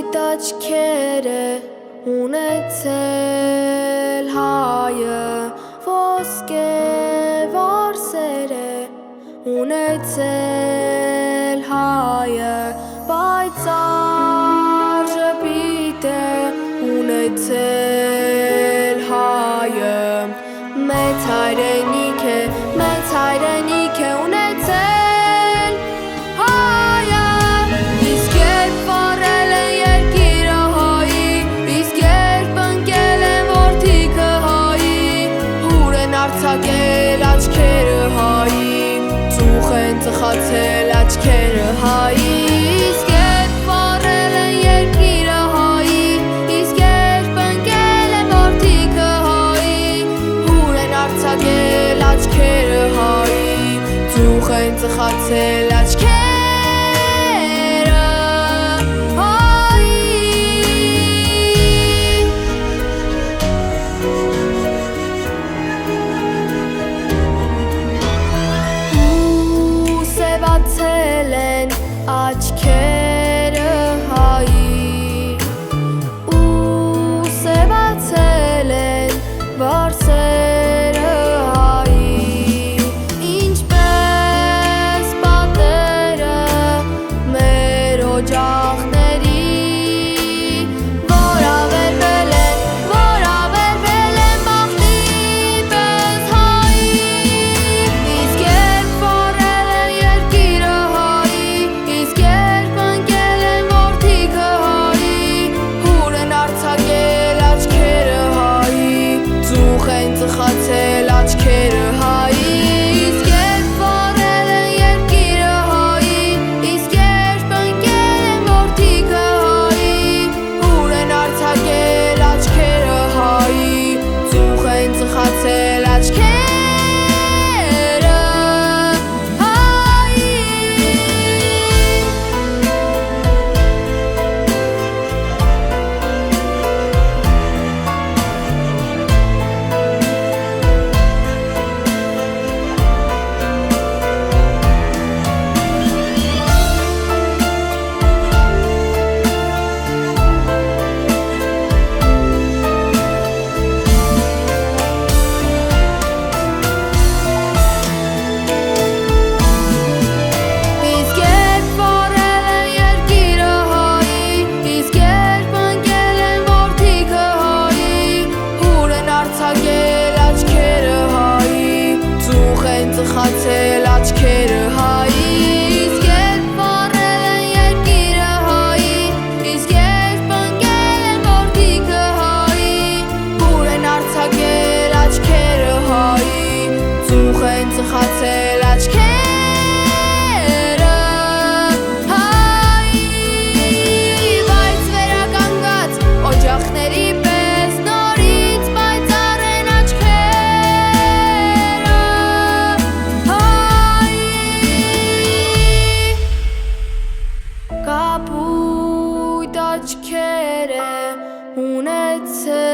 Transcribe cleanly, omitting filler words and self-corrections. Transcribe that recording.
Կապույտ աչքեր է ունեցել հայը, ոսկե վարսեր է ունեցել հայը, պայծառ ժպիտ է ունեցել հայը, մեծ հայրենիք է ունեցել հայը, իսկ երբ վառել են երկիրը հայի, իսկ երբ ընկել են որդիքը հայի, ուր են արձակել աչքերը հայի, ծուխ են ծխացել աչքերը հայի, իսկ երբ վառել են երկիրը հայի, իսկ երբ ընկել են որդիքը հայի, ուր են արձակել աչքերը հայի, ծուխ են ծխացել աչքերը հայի։ Ու սևացել են աչքերը հայի, ու սևացել են վարսերը հայի, ինչպես պատերը մեր օջախների, որ ավերվել են բախտի պես հայի, իսկ երբ վառել են երկիրը հայի, իսկ երբ ընկել են որդիքը հայի, ուր են արձակել աչքերը հայի, ծուխ են ծխացել աչքերը հայի, իսկ երբ վառել են երկիրը հայի, իսկ երբ ընկել են որդիքը հայի, ուր են արձակել աչքերը հայի, ծուխ են ծխացել աչքերը հայի։ Իսկ երբ վառել են երկիրը հայի, իսկ երբ ընկել են որդիքը հայի, ուր են արձակել աչքերը հայի, ծուխ են ծխացել աչքերը հայի, իսկ երբ վառել են երկիրը հայի, իսկ երբ ընկել են որդիքը հայի, ուր են արձակել աչքերը հայի, ծուխ են ծխացել աչքերը հայի, բայց վերականգնած օջախների պես նորից պայծառ են աչքերը հայի, կապույտ աչքեր է ունեցել